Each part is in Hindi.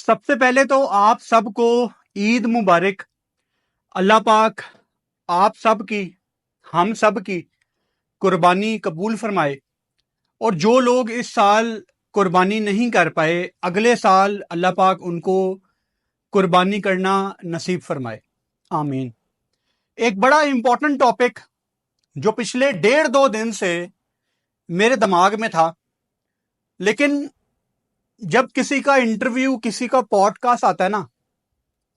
सबसे पहले तो आप सबको ईद मुबारक। अल्लाह पाक आप सब की, हम सब की कुर्बानी कबूल फरमाए। और जो लोग इस साल कुर्बानी नहीं कर पाए, अगले साल अल्लाह पाक उनको कुर्बानी करना नसीब फरमाए। आमीन। एक बड़ा इंपॉर्टेंट टॉपिक जो पिछले 1.5-2 दिन से मेरे दिमाग में था, लेकिन जब किसी का इंटरव्यू, किसी का पॉडकास्ट आता है ना,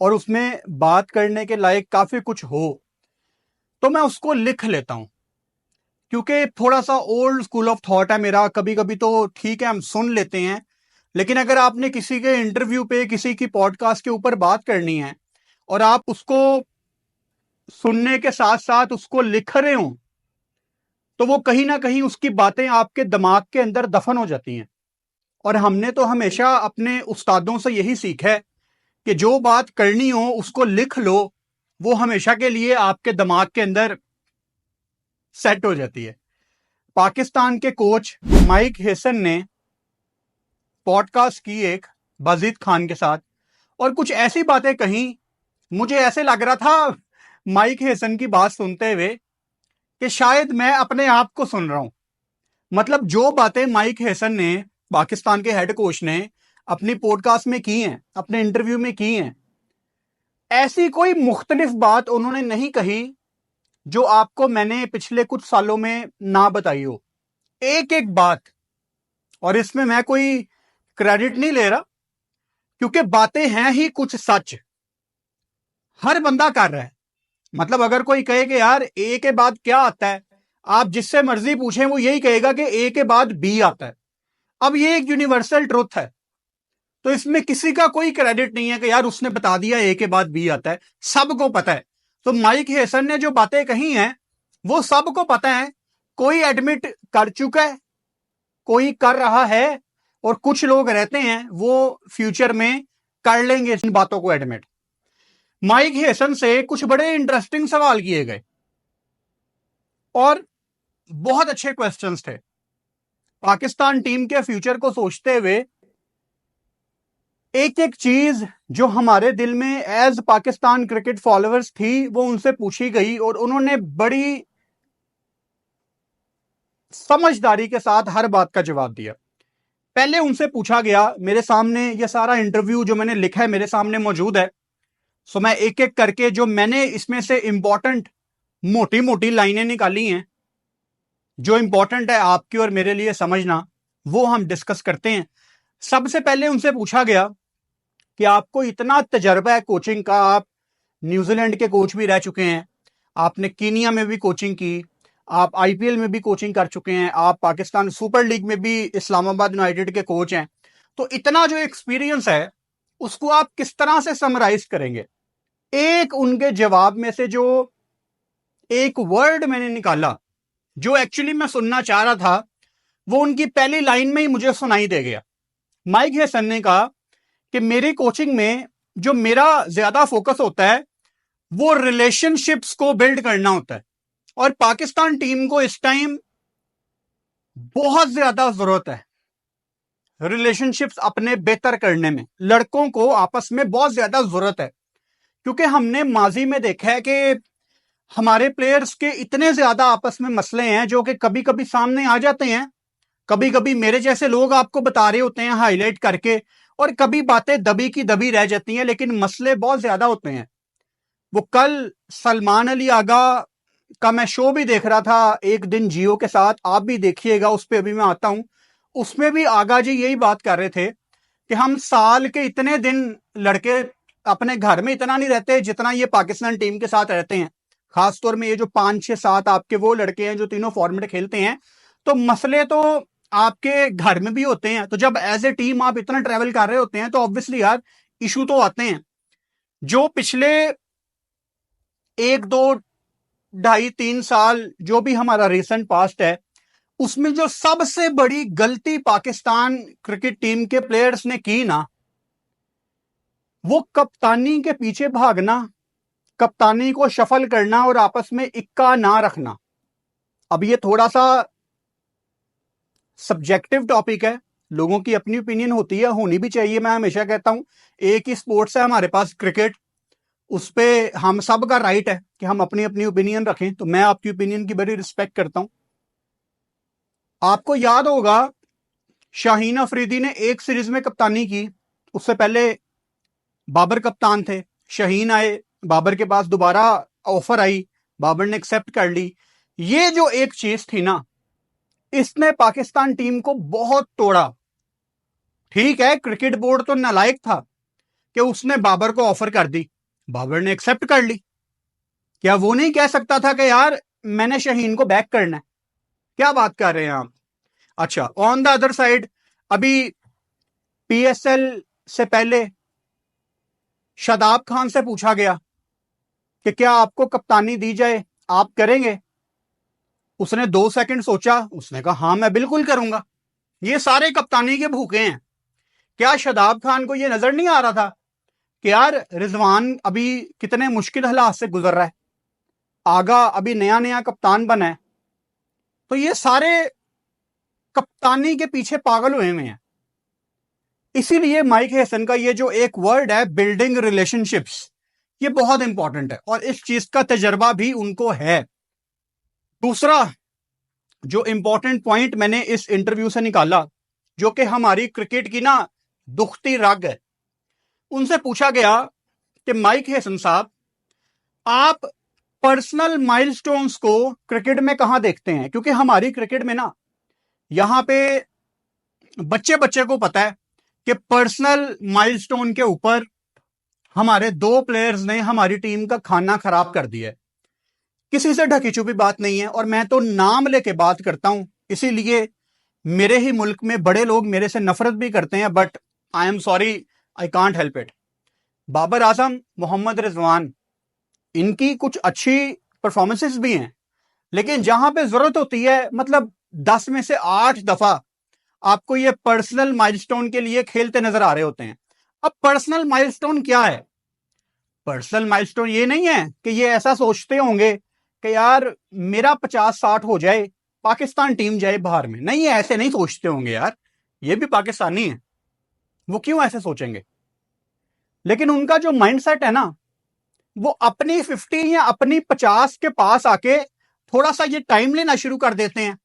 और उसमें बात करने के लायक काफी कुछ हो, तो मैं उसको लिख लेता हूं। क्योंकि थोड़ा सा ओल्ड स्कूल ऑफ थॉट है मेरा। कभी कभी तो ठीक है, हम सुन लेते हैं, लेकिन अगर आपने किसी के इंटरव्यू पे, किसी की पॉडकास्ट के ऊपर बात करनी है और आप उसको सुनने के साथ साथ उसको लिख रहे हो, तो वो कहीं ना कहीं उसकी बातें आपके दिमाग के अंदर दफन हो जाती हैं। और हमने तो हमेशा अपने उस्तादों से यही सीखा है कि जो बात करनी हो उसको लिख लो, वो हमेशा के लिए आपके दिमाग के अंदर सेट हो जाती है। पाकिस्तान के कोच माइक हेसन ने पॉडकास्ट की एक बाजिद खान के साथ, और कुछ ऐसी बातें कही, मुझे ऐसे लग रहा था माइक हेसन की बात सुनते हुए कि शायद मैं अपने आप को सुन रहा हूं। मतलब जो बातें माइक हेसन ने, पाकिस्तान के हेड कोच ने, अपनी पॉडकास्ट में की हैं, अपने इंटरव्यू में की हैं, ऐसी कोई मुख्तलिफ बात उन्होंने नहीं कही जो आपको मैंने पिछले कुछ सालों में ना बताई हो। एक एक बात। और इसमें मैं कोई क्रेडिट नहीं ले रहा, क्योंकि बातें हैं ही कुछ सच। हर बंदा कर रहा है। मतलब अगर कोई कहे कि यार ए के बाद क्या आता है, आप जिससे मर्जी पूछें, वो यही कहेगा कि ए के बाद बी आता है। अब ये एक यूनिवर्सल ट्रुथ है, तो इसमें किसी का कोई क्रेडिट नहीं है कि यार उसने बता दिया ए के बाद बी आता है। सबको पता है। तो माइक हेसन ने जो बातें कही हैं, वो सबको पता है। कोई एडमिट कर चुका है, कोई कर रहा है, और कुछ लोग रहते हैं वो फ्यूचर में कर लेंगे इन बातों को एडमिट। माइक हेसन से कुछ बड़े इंटरेस्टिंग सवाल किए गए और बहुत अच्छे क्वेश्चंस थे। पाकिस्तान टीम के फ्यूचर को सोचते हुए एक एक चीज जो हमारे दिल में एज पाकिस्तान क्रिकेट फॉलोअर्स थी, वो उनसे पूछी गई और उन्होंने बड़ी समझदारी के साथ हर बात का जवाब दिया। पहले उनसे पूछा गया, मेरे सामने ये सारा इंटरव्यू जो मैंने लिखा है मेरे सामने मौजूद है, सो मैं एक एक करके जो मैंने इसमें से इंपॉर्टेंट मोटी मोटी लाइनें निकाली हैं, जो इंपॉर्टेंट है आपकी और मेरे लिए समझना, वो हम डिस्कस करते हैं। सबसे पहले उनसे पूछा गया कि आपको इतना तजर्बा है कोचिंग का, आप न्यूजीलैंड के कोच भी रह चुके हैं, आपने कीनिया में भी कोचिंग की, आप आईपीएल में भी कोचिंग कर चुके हैं, आप पाकिस्तान सुपर लीग में भी इस्लामाबाद यूनाइटेड के कोच हैं, तो इतना जो एक्सपीरियंस है उसको आप किस तरह से समराइज करेंगे। एक उनके जवाब में से जो एक वर्ड मैंने निकाला, जो एक्चुअली मैं सुनना चाह रहा था, वो उनकी पहली लाइन में ही मुझे सुनाई दे गया। माइक हेसन ने कहा कि मेरी कोचिंग में जो मेरा ज्यादा फोकस होता है वो रिलेशनशिप्स को बिल्ड करना होता है, और पाकिस्तान टीम को इस टाइम बहुत ज्यादा जरूरत है रिलेशनशिप्स अपने बेहतर करने में। लड़कों को आपस में बहुत ज्यादा जरूरत है, क्योंकि हमने माजी में देखा है कि हमारे प्लेयर्स के इतने ज्यादा आपस में मसले हैं जो कि कभी कभी सामने आ जाते हैं। कभी कभी मेरे जैसे लोग आपको बता रहे होते हैं हाईलाइट करके, और कभी बातें दबी की दबी रह जाती हैं, लेकिन मसले बहुत ज्यादा होते हैं। वो कल सलमान अली आगा का मैं शो भी देख रहा था एक दिन जियो के साथ, आप भी देखिएगा, उस पर अभी मैं आता हूं। उसमें भी आगा जी यही बात कर रहे थे कि हम साल के इतने दिन लड़के अपने घर में इतना नहीं रहते जितना ये पाकिस्तान टीम के साथ रहते हैं। खासतौर में ये जो 5 6 7 आपके वो लड़के हैं जो तीनों फॉर्मेट खेलते हैं, तो मसले तो आपके घर में भी होते हैं। तो जब एज ए टीम आप इतना ट्रेवल कर रहे होते हैं, तो ऑब्वियसली यार इशू तो आते हैं। जो पिछले 1 2 2.5 3 साल जो भी हमारा रिसेंट पास्ट है, उसमें जो सबसे बड़ी गलती पाकिस्तान क्रिकेट टीम के प्लेयर्स ने की ना, वो कप्तानी के पीछे भागना, कप्तानी को शफल करना और आपस में इक्का ना रखना। अब ये थोड़ा सा सब्जेक्टिव टॉपिक है, लोगों की अपनी ओपिनियन होती है, होनी भी चाहिए। मैं हमेशा कहता हूं एक ही स्पोर्ट्स है हमारे पास क्रिकेट, उस पे हम सब का राइट है कि हम अपनी अपनी ओपिनियन रखें। तो मैं आपकी ओपिनियन की बड़ी रिस्पेक्ट करता हूं। आपको याद होगा शाहीन अफरीदी ने एक सीरीज में कप्तानी की, उससे पहले बाबर कप्तान थे, शाहीन आए, बाबर के पास दोबारा ऑफर आई, बाबर ने एक्सेप्ट कर ली। ये जो एक चीज थी ना, इसने पाकिस्तान टीम को बहुत तोड़ा। ठीक है, क्रिकेट बोर्ड तो नालायक था कि उसने बाबर को ऑफर कर दी, बाबर ने एक्सेप्ट कर ली। क्या वो नहीं कह सकता था कि यार मैंने शाहीन को बैक करना है? क्या बात कर रहे हैं आप? अच्छा, ऑन द अदर साइड, अभी पीएसएल से पहले शादाब खान से पूछा गया कि क्या आपको कप्तानी दी जाए, आप करेंगे? उसने 2 सेकंड सोचा, उसने कहा हाँ मैं बिल्कुल करूंगा। ये सारे कप्तानी के भूखे हैं। क्या शादाब खान को यह नजर नहीं आ रहा था कि यार रिजवान अभी कितने मुश्किल हालात से गुजर रहा है, आगा अभी नया नया कप्तान बना है? तो ये सारे कप्तानी के पीछे पागल हुए हैं। इसीलिए माइक हेसन का ये जो एक वर्ड है बिल्डिंग रिलेशनशिप्स, ये बहुत इंपॉर्टेंट है और इस चीज का तजर्बा भी उनको है। दूसरा जो इंपॉर्टेंट पॉइंट मैंने इस इंटरव्यू से निकाला, जो कि हमारी क्रिकेट की ना दुखती रग है, उनसे पूछा गया कि माइक हेसन साहब, आप पर्सनल माइलस्टोन्स को क्रिकेट में कहां देखते हैं? क्योंकि हमारी क्रिकेट में ना यहां पे बच्चे बच्चे को पता है कि पर्सनल माइलस्टोन के ऊपर हमारे 2 प्लेयर्स ने हमारी टीम का खाना खराब कर दिया है। किसी से ढकी छुपी बात नहीं है और मैं तो नाम लेके बात करता हूं। इसीलिए मेरे ही मुल्क में बड़े लोग मेरे से नफरत भी करते हैं, but I am sorry, I can't help it. Babar Azam, Mohammad Rizwan, इनकी कुछ अच्छी परफॉर्मेंसेस भी हैं, लेकिन जहां पे जरूरत होती है, मतलब 10 में से 8 दफा आपको ये पर्सनल माइलस्टोन के लिए खेलते नजर आ रहे होते हैं। अब पर्सनल माइलस्टोन क्या है? पर्सनल माइलस्टोन ये नहीं है कि ये ऐसा सोचते होंगे कि यार मेरा 50-60 हो जाए, पाकिस्तान टीम जाए बाहर में। नहीं, ऐसे नहीं सोचते होंगे यार, ये भी पाकिस्तानी है, वो क्यों ऐसे सोचेंगे? लेकिन उनका जो माइंडसेट है ना, वो अपनी 50 या अपनी 50 के पास आके थोड़ा सा ये टाइम लेना शुरू कर देते हैं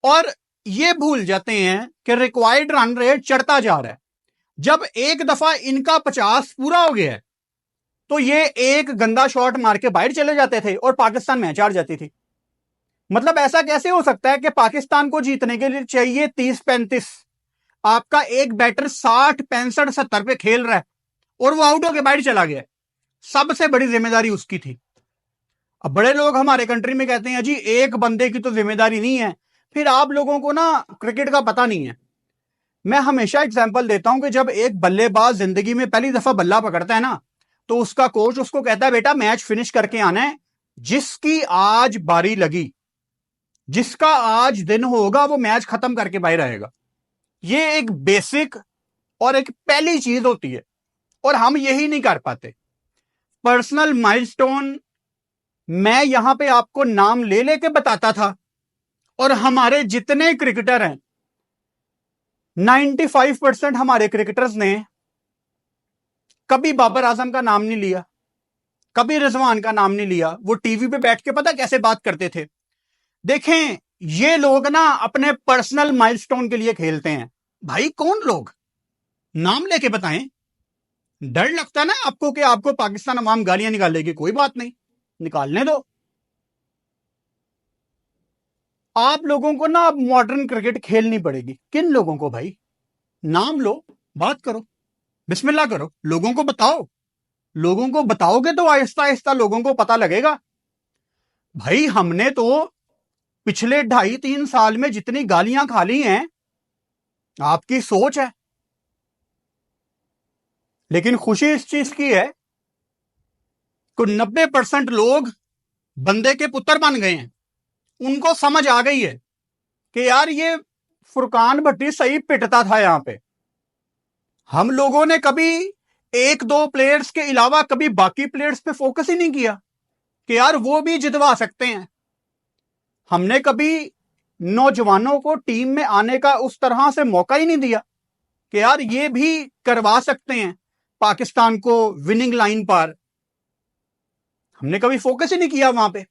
और ये भूल जाते हैं कि रिक्वायर्ड रन रेट चढ़ता जा रहा है। जब एक दफा इनका 50 पूरा हो गया है तो ये एक गंदा शॉट मार के बाहर चले जाते थे और पाकिस्तान मैच हार जाती थी। मतलब ऐसा कैसे हो सकता है कि पाकिस्तान को जीतने के लिए चाहिए 30-35, आपका एक बैटर 60-65-70 पे खेल रहा है और वो आउट होकर बाहर चला गया। सबसे बड़ी जिम्मेदारी उसकी थी। अब बड़े लोग हमारे कंट्री में कहते हैं जी एक बंदे की तो जिम्मेदारी नहीं है, फिर आप लोगों को ना क्रिकेट का पता नहीं है। मैं हमेशा एग्जांपल देता हूं कि जब एक बल्लेबाज जिंदगी में पहली दफा बल्ला पकड़ता है ना, तो उसका कोच उसको कहता है बेटा मैच फिनिश करके आना है, जिसकी आज बारी लगी, जिसका आज दिन होगा, वो मैच खत्म करके बाहर आएगा। ये एक बेसिक और एक पहली चीज होती है और हम यही नहीं कर पाते। पर्सनल माइलस्टोन मैं यहां पे आपको नाम ले लेके बताता था और हमारे जितने क्रिकेटर हैं 95% हमारे क्रिकेटर्स ने कभी बाबर आजम का नाम नहीं लिया, कभी रिजवान का नाम नहीं लिया। वो टीवी पे बैठ के पता कैसे बात करते थे? देखें, ये लोग ना अपने पर्सनल माइलस्टोन के लिए खेलते हैं। भाई कौन लोग? नाम लेके बताएं। डर लगता ना आपको कि आपको पाकिस्तान अवाम गालियां निकालेगी? कोई बात नहीं, निकालने दो। आप लोगों को ना अब मॉडर्न क्रिकेट खेलनी पड़ेगी। किन लोगों को भाई? नाम लो, बात करो, बिस्मिल्लाह करो, लोगों को बताओ। लोगों को बताओगे तो आहिस्ता आहिस्ता लोगों को पता लगेगा। भाई हमने तो पिछले 2.5-3 साल में जितनी गालियां खा ली हैं, आपकी सोच है। लेकिन खुशी इस चीज की है कि 90% लोग बंदे के पुत्र बन गए हैं। उनको समझ आ गई है कि यार ये फुरकान भट्टी सही पिटता था यहां पे। हम लोगों ने कभी 1-2 प्लेयर्स के अलावा कभी बाकी प्लेयर्स पे फोकस ही नहीं किया कि यार वो भी जितवा सकते हैं। हमने कभी नौजवानों को टीम में आने का उस तरह से मौका ही नहीं दिया कि यार ये भी करवा सकते हैं पाकिस्तान को विनिंग लाइन पर। हमने कभी फोकस ही नहीं किया वहां पे।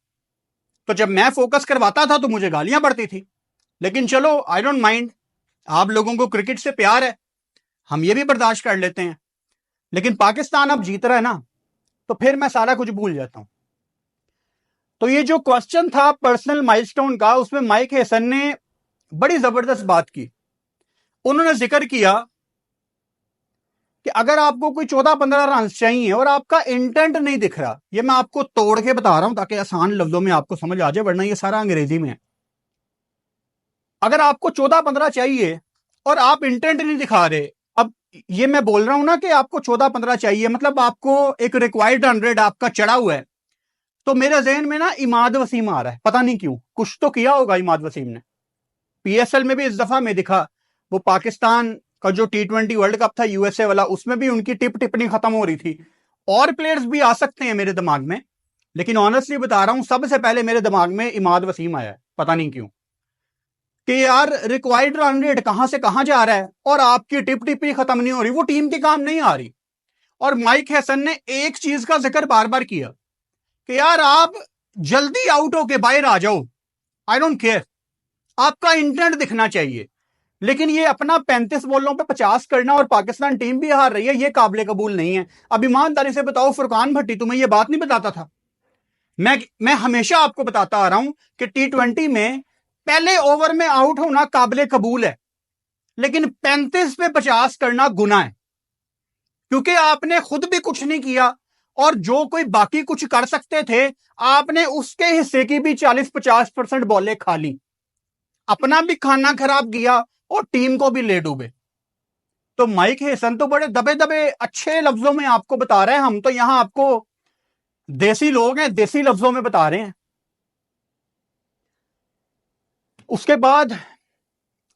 तो जब मैं फोकस करवाता था तो मुझे गालियां पड़ती थी। लेकिन चलो, आई डोंट माइंड, आप लोगों को क्रिकेट से प्यार है, हम ये भी बर्दाश्त कर लेते हैं। लेकिन पाकिस्तान अब जीत रहा है ना, तो फिर मैं सारा कुछ भूल जाता हूं। तो ये जो क्वेश्चन था पर्सनल माइलस्टोन का, उसमें माइक हेसन ने बड़ी जबरदस्त बात की। उन्होंने जिक्र किया कि अगर आपको कोई 14-15 रन चाहिए और आपका इंटेंट नहीं दिख रहा, ये मैं आपको तोड़ के बता रहा हूं ताकि आसान लफ्जों में आपको समझ आ जाए, वरना ये सारा अंग्रेजी में है। अगर आपको 14-15 चाहिए और आप इंटेंट नहीं दिखा रहे, अब ये मैं बोल रहा हूं ना कि आपको 14-15 चाहिए, मतलब आपको एक रिक्वायर्ड 100 आपका चढ़ा हुआ है, तो मेरे जहन में ना इमाद वसीम आ रहा है। पता नहीं क्यों, कुछ तो किया होगा इमाद वसीम ने। पीएसएल में भी इस दफा में दिखा, वो पाकिस्तान का जो T20 वर्ल्ड कप था यूएसए वाला, उसमें भी उनकी टिप्पणी खत्म हो रही थी। और प्लेयर्स भी आ सकते हैं मेरे दिमाग में, लेकिन ऑनेस्टली बता रहा हूं, सबसे पहले मेरे दिमाग में इमाद वसीम आया है। पता नहीं क्यों, कि यार रिक्वायर्ड रन रेट कहां से कहां जा रहा है और आपकी टिप्पणी खत्म नहीं हो रही, वो टीम के काम नहीं आ रही। और माइक हैसन ने एक चीज का जिक्र बार बार किया कि यार आप जल्दी आउट होके बाहर आ जाओ, आई डोंट केयर, आपका इंटेंट दिखना चाहिए। लेकिन ये अपना 35 बॉलों पे 50 करना और पाकिस्तान टीम भी हार रही है, ये काबिल कबूल नहीं है। अब ईमानदारी से बताओ फुरकान भट्टी तुम्हें ये बात नहीं बताता था? मैं हमेशा आपको बताता आ रहा हूं कि T20 में पहले ओवर में आउट होना काबिल कबूल है, लेकिन 35 पे 50 करना गुनाह है, क्योंकि आपने खुद भी कुछ नहीं किया और जो कोई बाकी कुछ कर सकते थे, आपने उसके हिस्से की भी 40-50% बॉलें खा ली, अपना भी खाना खराब किया और टीम को भी ले डूबे। तो माइक हेसन तो बड़े दबे दबे अच्छे लफ्जों में आपको बता रहे हैं, हम तो यहां आपको देसी लोग हैं, देसी लफ्जों में बता रहे हैं। उसके बाद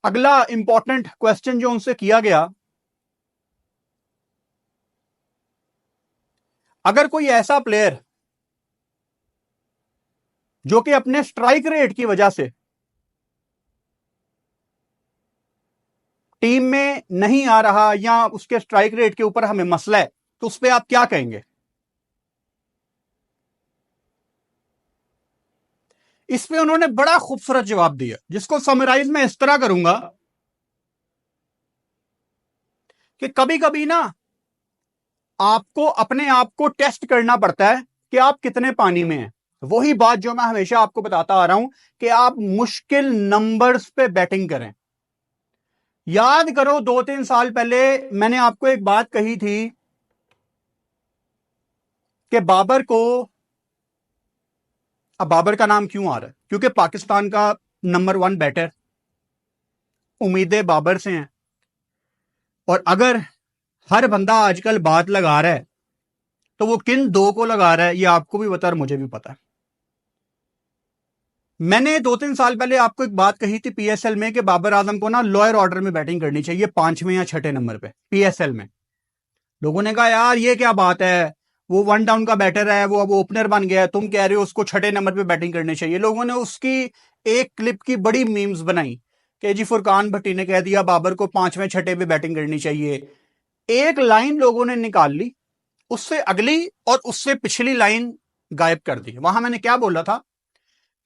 अगला इंपॉर्टेंट क्वेश्चन जो उनसे किया गया, अगर कोई ऐसा प्लेयर जो कि अपने स्ट्राइक रेट की वजह से टीम में नहीं आ रहा या उसके स्ट्राइक रेट के ऊपर हमें मसला है, तो उस पर आप क्या कहेंगे? इस पे उन्होंने बड़ा खूबसूरत जवाब दिया, जिसको समराइज मैं इस तरह करूंगा कि कभी कभी ना आपको अपने आप को टेस्ट करना पड़ता है कि आप कितने पानी में हैं। वही बात जो मैं हमेशा आपको बताता आ रहा हूं कि आप मुश्किल नंबर्स पे बैटिंग करें। याद करो 2-3 साल पहले मैंने आपको एक बात कही थी कि बाबर को, अब बाबर का नाम क्यों आ रहा है? क्योंकि पाकिस्तान का नंबर 1 बैटर, उम्मीदें बाबर से हैं। और अगर हर बंदा आजकल बात लगा रहा है तो वो किन दो को लगा रहा है, ये आपको भी पता है और मुझे भी पता है। मैंने 2-3 साल पहले आपको एक बात कही थी पीएसएल में कि बाबर आजम को ना लोअर ऑर्डर में बैटिंग करनी चाहिए, 5वें या 6ठे नंबर पे पीएसएल में। लोगों ने कहा यार ये क्या बात है, वो 1 डाउन का बैटर है, वो अब ओपनर बन गया है, तुम कह रहे हो उसको 6ठे नंबर पे बैटिंग करनी चाहिए। लोगों ने उसकी एक क्लिप की बड़ी मीम्स बनाई कि जी फुरकान भट्टी ने कह दिया बाबर को 5वें 6ठे पे बैटिंग करनी चाहिए। एक लाइन लोगों ने निकाल ली, उससे अगली और उससे पिछली लाइन गायब कर दी। वहां मैंने क्या बोला था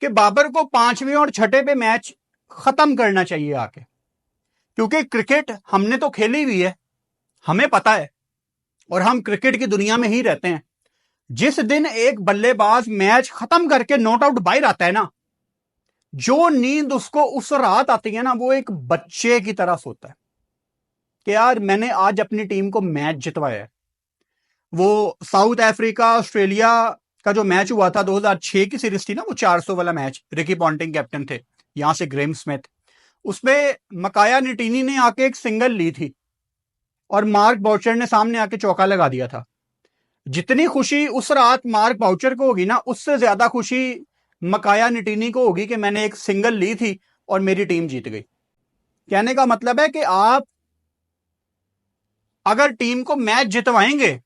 कि बाबर को 5वें और 6ठे पे मैच खत्म करना चाहिए आके, क्योंकि क्रिकेट हमने तो खेली हुई है, हमें पता है और हम क्रिकेट की दुनिया में ही रहते हैं। जिस दिन एक बल्लेबाज मैच खत्म करके नॉट आउट बाहर आता है ना, जो नींद उसको उस रात आती है ना, वो एक बच्चे की तरह सोता है कि यार मैंने आज अपनी टीम को मैच जितवाया है। वो साउथ अफ्रीका ऑस्ट्रेलिया का जो मैच हुआ था 2006 की सीरीज थी ना, वो 400 वाला मैच, रिकी पॉन्टिंग कैप्टन थे, यहां से ग्रेम स्मिथ, उसमें मकाया निटीनी ने आके एक सिंगल ली थी और मार्क बाउचर ने सामने आके चौका लगा दिया था। जितनी खुशी उस रात मार्क बाउचर को होगी ना, उससे ज्यादा खुशी मकाया निटीनी को होगी कि मैंने एक सिंगल ली थी और मेरी टीम जीत गई। कहने का मतलब है कि आप अगर टीम को मैच जितवाएंगे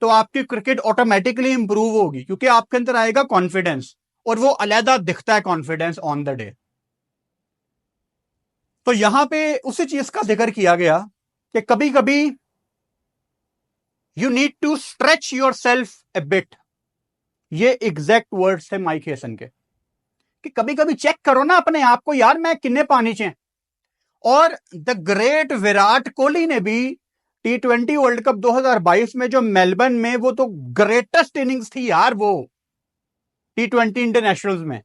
तो आपकी क्रिकेट ऑटोमेटिकली इंप्रूव होगी, क्योंकि आपके अंदर आएगा कॉन्फिडेंस, और वो अलहदा दिखता है कॉन्फिडेंस ऑन द डे। तो यहां पे उसी चीज का जिक्र किया गया कि कभी कभी you need to stretch yourself a bit. ये एग्जैक्ट वर्ड्स है माइक हेसन के, कि कभी कभी चेक करो ना अपने आप को, यार मैं किन्ने पानी चे। और द ग्रेट विराट कोहली ने भी T20 वर्ल्ड कप 2022 में जो मेलबर्न में, वो तो ग्रेटेस्ट इनिंग्स थी यार, वो T20 इंटरनेशनल्स में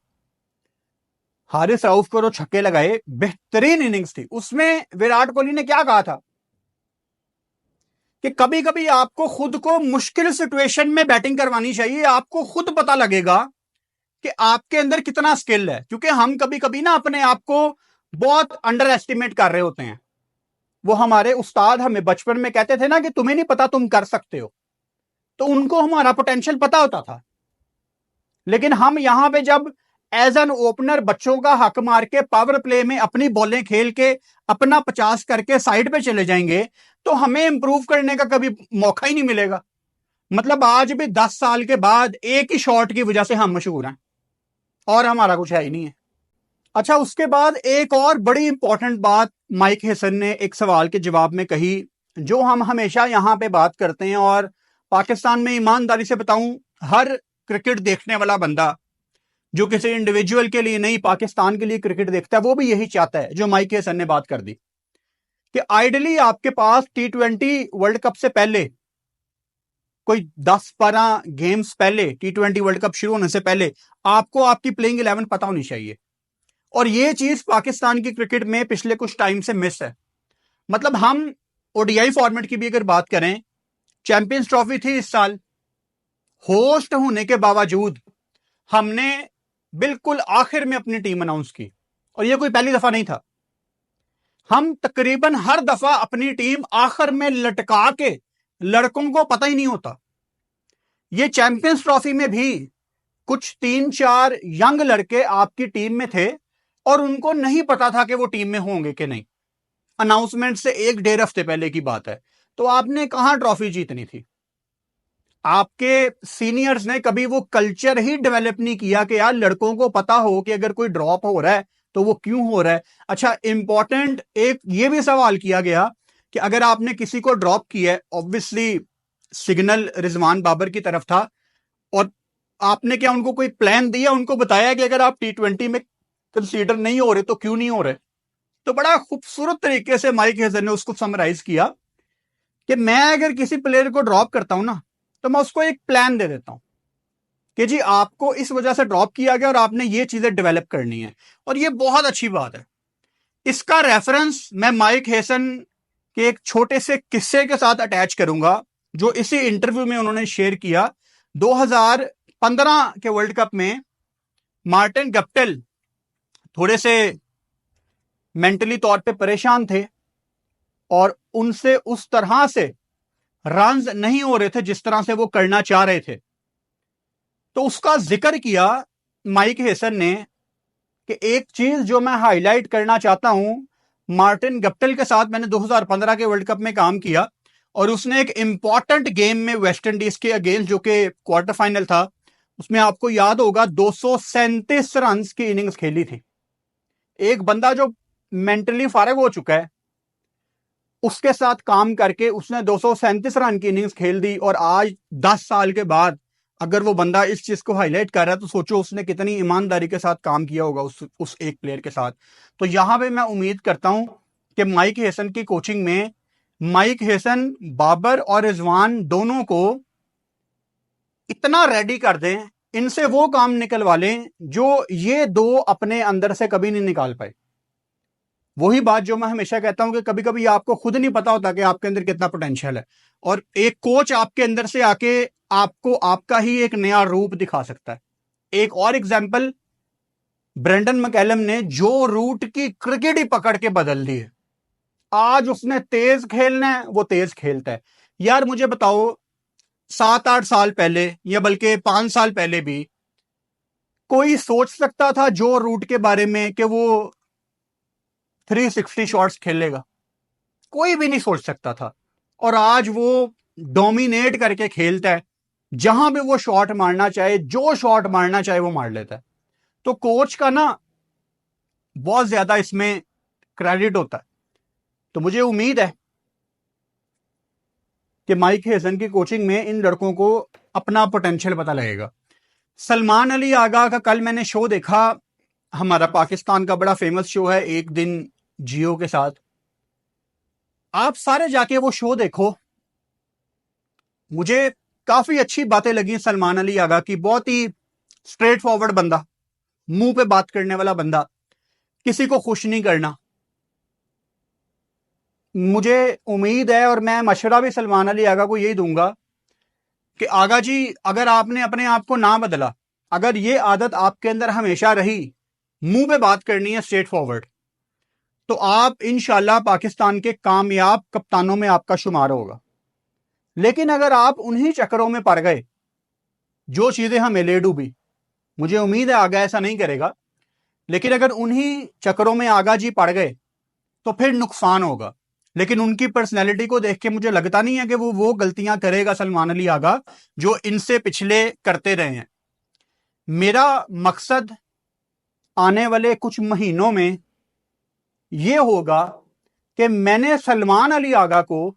हारिस राउफ को छक्के लगाए, बेहतरीन इनिंग्स थी। उसमें विराट कोहली ने क्या कहा था कि कभी कभी आपको खुद को मुश्किल सिचुएशन में बैटिंग करवानी चाहिए, आपको खुद पता लगेगा कि आपके अंदर कितना स्किल है। क्योंकि हम कभी कभी ना अपने आप को बहुत अंडर एस्टिमेट कर रहे होते हैं। वो हमारे उस्ताद हमें बचपन में कहते थे ना कि तुम्हें नहीं पता तुम कर सकते हो, तो उनको हमारा पोटेंशियल पता होता था। लेकिन हम यहां पे जब एज एन ओपनर बच्चों का हक मार के पावर प्ले में अपनी बॉलें खेल के अपना 50 करके साइड पे चले जाएंगे, तो हमें इंप्रूव करने का कभी मौका ही नहीं मिलेगा। मतलब आज भी 10 साल के बाद एक ही शॉट की वजह से हम मशहूर हैं और हमारा कुछ है ही नहीं है। अच्छा, उसके बाद एक और बड़ी इंपॉर्टेंट बात माइक हेसन ने एक सवाल के जवाब में कही, जो हम हमेशा यहां पे बात करते हैं। और पाकिस्तान में ईमानदारी से बताऊं, हर क्रिकेट देखने वाला बंदा जो किसी इंडिविजुअल के लिए नहीं, पाकिस्तान के लिए क्रिकेट देखता है, वो भी यही चाहता है जो माइक हेसन ने बात कर दी, कि आइडियली आपके पास T20 वर्ल्ड कप से पहले, कोई 10-12 गेम्स पहले, T20 वर्ल्ड कप शुरू होने से पहले आपको आपकी प्लेइंग 11 पता होनी चाहिए। और ये चीज पाकिस्तान की क्रिकेट में पिछले कुछ टाइम से मिस है। मतलब हम ओडीआई फॉर्मेट की भी अगर बात करें, चैंपियंस ट्रॉफी थी इस साल, होस्ट होने के बावजूद हमने बिल्कुल आखिर में अपनी टीम अनाउंस की, और यह कोई पहली दफा नहीं था। हम तकरीबन हर दफा अपनी टीम आखिर में लटका के, लड़कों को पता ही नहीं होता। ये चैंपियंस ट्रॉफी में भी कुछ 3-4 यंग लड़के आपकी टीम में थे और उनको नहीं पता था कि वो टीम में होंगे कि नहीं। अनाउंसमेंट से 1-1.5 हफ्ते पहले की बात है। तो आपने कहां ट्रॉफी जीतनी थी? आपके सीनियर्स ने कभी वो कल्चर ही डेवलप नहीं किया कि यार लड़कों को पता हो कि अगर कोई ड्रॉप हो रहा है तो वो क्यों हो रहा है। अच्छा, इंपॉर्टेंट एक ये भी सवाल किया गया कि अगर आपने किसी को ड्रॉप किया है, ऑब्वियसली सिग्नल रिजवान बाबर की तरफ था, और आपने क्या उनको कोई प्लान दिया, उनको बताया कि अगर आप T20 में कंसीडर नहीं हो रहे तो क्यों नहीं हो रहे? तो बड़ा खूबसूरत तरीके से माइक हेजर ने उसको समराइज किया कि मैं अगर किसी प्लेयर को ड्रॉप करता हूं ना, तो मैं उसको एक प्लान दे देता हूं कि जी आपको इस वजह से ड्रॉप किया गया और आपने ये चीजें डेवलप करनी है। और ये बहुत अच्छी बात है। इसका रेफरेंस मैं माइक हेसन के एक छोटे से किस्से के साथ अटैच करूंगा, जो इसी इंटरव्यू में उन्होंने शेयर किया। 2015 के वर्ल्ड कप में मार्टिन गप्टिल थोड़े से मेंटली तौर पे परेशान थे और उनसे उस तरह से रन्स नहीं हो रहे थे जिस तरह से वो करना चाह रहे थे। तो उसका जिक्र किया माइक हेसन ने कि एक चीज जो मैं हाईलाइट करना चाहता हूं, मार्टिन गप्टिल के साथ मैंने 2015 के वर्ल्ड कप में काम किया और उसने एक इंपॉर्टेंट गेम में वेस्ट इंडीज के अगेंस्ट, जो कि क्वार्टर फाइनल था, उसमें आपको याद होगा 237 रन की इनिंग्स खेली थी। एक बंदा जो मेंटली फारिग हो चुका है, उसके साथ काम करके उसने 237 रन की इनिंग्स खेल दी। और आज 10 साल के बाद अगर वो बंदा इस चीज को हाईलाइट कर रहा है, तो सोचो उसने कितनी ईमानदारी के साथ काम किया होगा उस एक प्लेयर के साथ। तो यहां पे मैं उम्मीद करता हूं कि माइक हेसन की कोचिंग में माइक हेसन बाबर और रिजवान दोनों को इतना रेडी कर दें, इनसे वो काम निकलवा लें जो ये दो अपने अंदर से कभी नहीं निकाल पाए। वही बात जो मैं हमेशा कहता हूं कि कभी कभी आपको खुद नहीं पता होता कि आपके अंदर कितना पोटेंशियल है, और एक कोच आपके अंदर से आके आपको आपका ही एक नया रूप दिखा सकता है। एक और एग्जांपल, ब्रेंडन मैकलम ने जो रूट की क्रिकेट ही पकड़ के बदल दी है। आज उसने तेज खेलना है, वो तेज खेलता है। यार मुझे बताओ, 7-8 साल पहले या बल्कि 5 साल पहले भी कोई सोच सकता था जो रूट के बारे में कि वो 360 शॉट्स खेलेगा? कोई भी नहीं सोच सकता था। और आज वो डोमिनेट करके खेलता है, जहां भी वो शॉट मारना चाहे, जो शॉट मारना चाहे वो मार लेता है। तो कोच का ना बहुत ज्यादा इसमें क्रेडिट होता है। तो मुझे उम्मीद है कि माइक हेसन की कोचिंग में इन लड़कों को अपना पोटेंशियल पता लगेगा। सलमान अली आगा का कल मैंने शो देखा, हमारा पाकिस्तान का बड़ा फेमस शो है एक दिन जियो के साथ। आप सारे जाके वो शो देखो। मुझे काफी अच्छी बातें लगी सलमान अली आगा की। बहुत ही स्ट्रेट फॉरवर्ड बंदा, मुंह पे बात करने वाला बंदा, किसी को खुश नहीं करना। मुझे उम्मीद है और मैं मशवरा भी सलमान अली आगा को यही दूंगा कि आगा जी, अगर आपने अपने आप को ना बदला, अगर ये आदत आपके अंदर हमेशा रही, मुंह पे बात करनी है स्ट्रेट फॉरवर्ड, तो आप इंशाल्लाह पाकिस्तान के कामयाब कप्तानों में आपका शुमार होगा। लेकिन अगर आप उन्हीं चक्करों में पड़ गए जो चीजें हमें ले डूबी, मुझे उम्मीद है आगा ऐसा नहीं करेगा, लेकिन अगर उन्हीं चक्करों में आगा जी पड़ गए तो फिर नुकसान होगा। लेकिन उनकी पर्सनैलिटी को देख के मुझे लगता नहीं है कि वो गलतियां करेगा सलमान अली आगा जो इनसे पिछले करते रहे हैं। मेरा मकसद आने वाले कुछ महीनों में यह होगा कि मैंने सलमान अली आगा को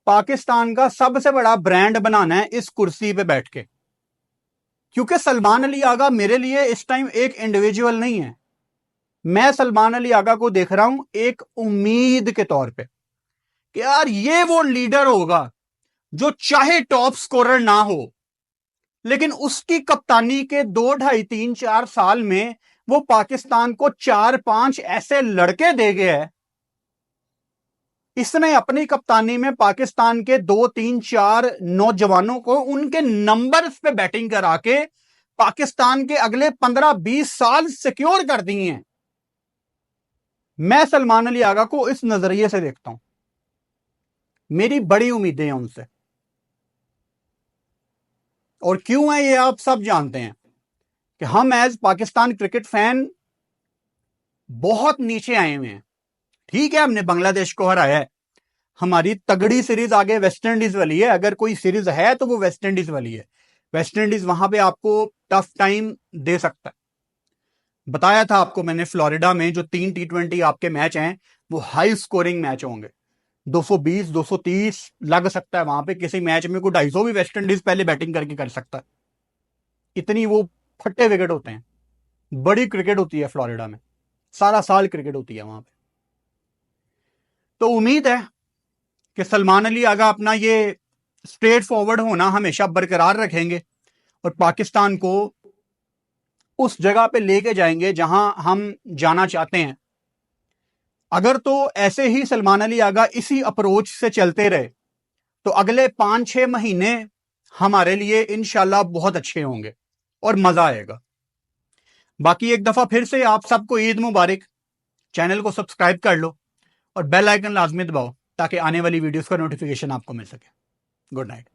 पाकिस्तान का सबसे बड़ा ब्रांड बनाना है इस कुर्सी पे बैठ के। क्योंकि सलमान अली आगा मेरे लिए इस टाइम एक इंडिविजुअल नहीं है, मैं सलमान अली आगा को देख रहा हूं एक उम्मीद के तौर पे कि यार ये वो लीडर होगा जो चाहे टॉप स्कोरर ना हो, लेकिन उसकी कप्तानी के 2, 2.5, 3, 4 साल में वो पाकिस्तान को 4-5 ऐसे लड़के दे गया है। इसने अपनी कप्तानी में पाकिस्तान के 2, 3, 4 नौजवानों को उनके नंबर्स पे बैटिंग करा के पाकिस्तान के अगले 15-20 साल सिक्योर कर दिए हैं। मैं सलमान अली आगा को इस नजरिए से देखता हूं, मेरी बड़ी उम्मीदें हैं उनसे। और क्यों है ये आप सब जानते हैं कि हम एज पाकिस्तान क्रिकेट फैन बहुत नीचे आए हुए हैं। ठीक है, हमने बांग्लादेश को हराया है, हमारी तगड़ी सीरीज आगे वेस्ट इंडीज वाली है। अगर कोई सीरीज है तो वो वेस्ट इंडीज वाली है। वेस्ट इंडीज वहां पे आपको टफ टाइम दे सकता है। बताया था आपको मैंने, फ्लोरिडा में जो 3 T20 आपके मैच हैं वो हाई स्कोरिंग मैच होंगे। 220, 230 लग सकता है वहां पे किसी मैच में। कोई 250 भी वेस्ट इंडीज पहले बैटिंग करके कर सकता है, इतनी वो फट्टे विकेट होते हैं। बड़ी क्रिकेट होती है फ्लोरिडा में, सारा साल क्रिकेट होती है वहां पे। तो उम्मीद है कि सलमान अली आगा अपना ये स्ट्रेट फॉरवर्ड होना हमेशा बरकरार रखेंगे और पाकिस्तान को उस जगह पे लेके जाएंगे जहां हम जाना चाहते हैं। अगर तो ऐसे ही सलमान अली आगा इसी अप्रोच से चलते रहे तो अगले 5-6 महीने हमारे लिए इंशाल्लाह बहुत अच्छे होंगे और मजा आएगा। बाकी एक दफा फिर से आप सबको ईद मुबारक। चैनल को सब्सक्राइब कर लो और बेल आइकन लाजमी दबाओ ताकि आने वाली वीडियोस का नोटिफिकेशन आपको मिल सके। Good night.